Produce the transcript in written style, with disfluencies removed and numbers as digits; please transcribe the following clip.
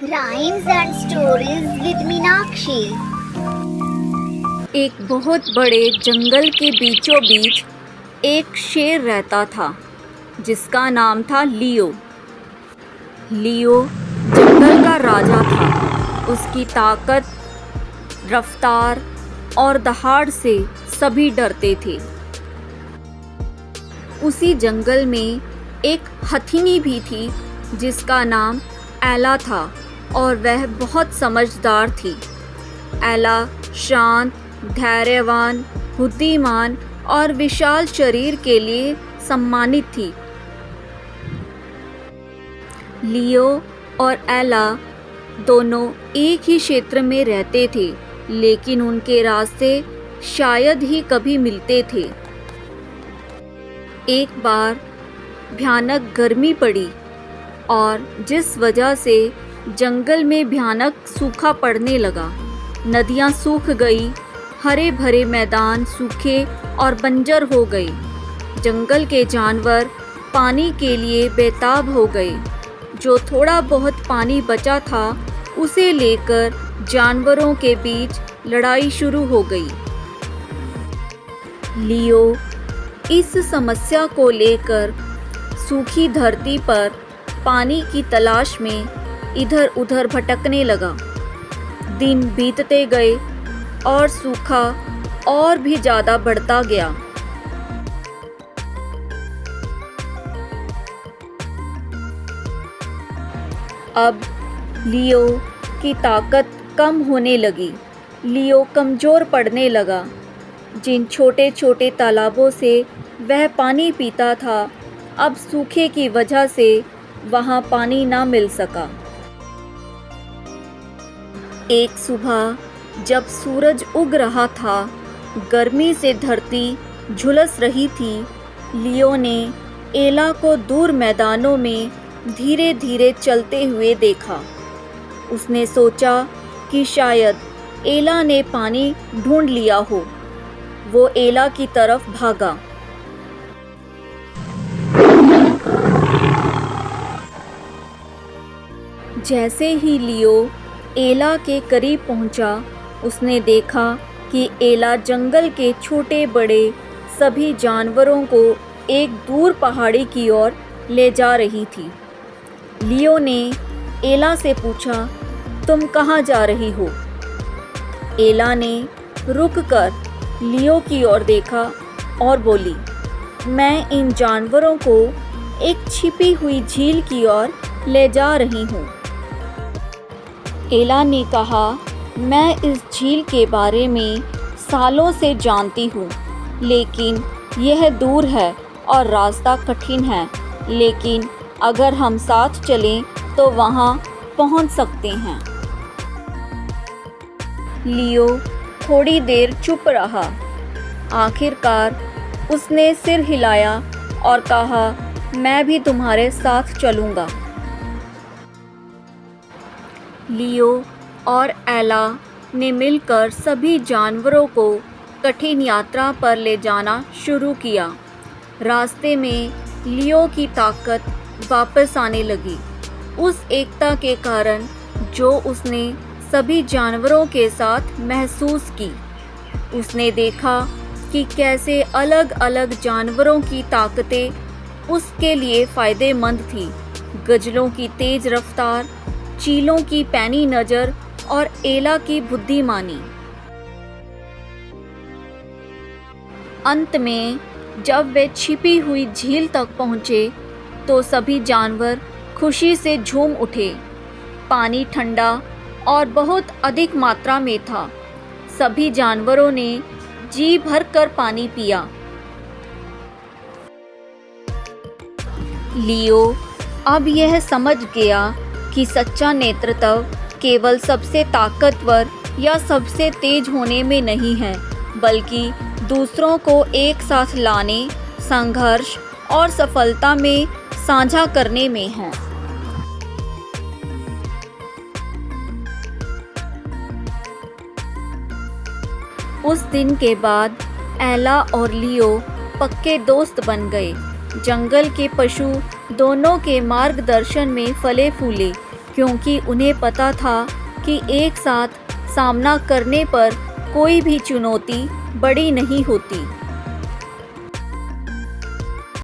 Rhymes and Stories with Meenakshi। एक बहुत बड़े जंगल के बीचों बीच एक शेर रहता था जिसका नाम था लियो। लियो जंगल का राजा था। उसकी ताकत, रफ्तार और दहाड़ से सभी डरते थे। उसी जंगल में एक हथिनी भी थी जिसका नाम एला था और वह बहुत समझदार थी। एला शांत, धैर्यवान, बुद्धिमान और विशाल शरीर के लिए सम्मानित थी। लियो और एला दोनों एक ही क्षेत्र में रहते थे, लेकिन उनके रास्ते शायद ही कभी मिलते थे। एक बार भयानक गर्मी पड़ी और जिस वजह से जंगल में भयानक सूखा पड़ने लगा। नदियाँ सूख गई, हरे भरे मैदान सूखे और बंजर हो गए। जंगल के जानवर पानी के लिए बेताब हो गए। जो थोड़ा बहुत पानी बचा था उसे लेकर जानवरों के बीच लड़ाई शुरू हो गई। लियो इस समस्या को लेकर सूखी धरती पर पानी की तलाश में इधर उधर भटकने लगा। दिन बीतते गए और सूखा और भी ज़्यादा बढ़ता गया। अब लियो की ताकत कम होने लगी। लियो कमज़ोर पड़ने लगा। जिन छोटे छोटे तालाबों से वह पानी पीता था, अब सूखे की वजह से वहाँ पानी ना मिल सका। एक सुबह जब सूरज उग रहा था, गर्मी से धरती झुलस रही थी, लियो ने एला को दूर मैदानों में धीरे धीरे चलते हुए देखा। उसने सोचा कि शायद एला ने पानी ढूंढ लिया हो। वो एला की तरफ भागा। जैसे ही लियो एला के करीब पहुंचा, उसने देखा कि एला जंगल के छोटे बड़े सभी जानवरों को एक दूर पहाड़ी की ओर ले जा रही थी। लियो ने एला से पूछा, तुम कहाँ जा रही हो? एला ने रुककर लियो की ओर देखा और बोली, मैं इन जानवरों को एक छिपी हुई झील की ओर ले जा रही हूँ। एला ने कहा, मैं इस झील के बारे में सालों से जानती हूँ, लेकिन यह दूर है और रास्ता कठिन है, लेकिन अगर हम साथ चलें तो वहाँ पहुँच सकते हैं। लियो थोड़ी देर चुप रहा। आखिरकार उसने सिर हिलाया और कहा, मैं भी तुम्हारे साथ चलूँगा। लियो और एला ने मिलकर सभी जानवरों को कठिन यात्रा पर ले जाना शुरू किया। रास्ते में लियो की ताकत वापस आने लगी, उस एकता के कारण जो उसने सभी जानवरों के साथ महसूस की। उसने देखा कि कैसे अलग अलग जानवरों की ताकतें उसके लिए फ़ायदेमंद थी। गजलों की तेज़ रफ्तार, चीलों की पैनी नज़र और एला की बुद्धिमानी। अंत में जब वे छिपी हुई झील तक पहुँचे तो सभी जानवर खुशी से झूम उठे। पानी ठंडा और बहुत अधिक मात्रा में था। सभी जानवरों ने जी भरकर पानी पिया। लियो अब यह समझ गया कि सच्चा नेतृत्व केवल सबसे ताकतवर या सबसे तेज होने में नहीं है, बल्कि दूसरों को एक साथ लाने, संघर्ष और सफलता में साझा करने में है। उस दिन के बाद एला और लियो पक्के दोस्त बन गए। जंगल के पशु दोनों के मार्गदर्शन में फले फूले। क्योंकि उन्हें पता था कि एक साथ सामना करने पर कोई भी चुनौती बड़ी नहीं होती।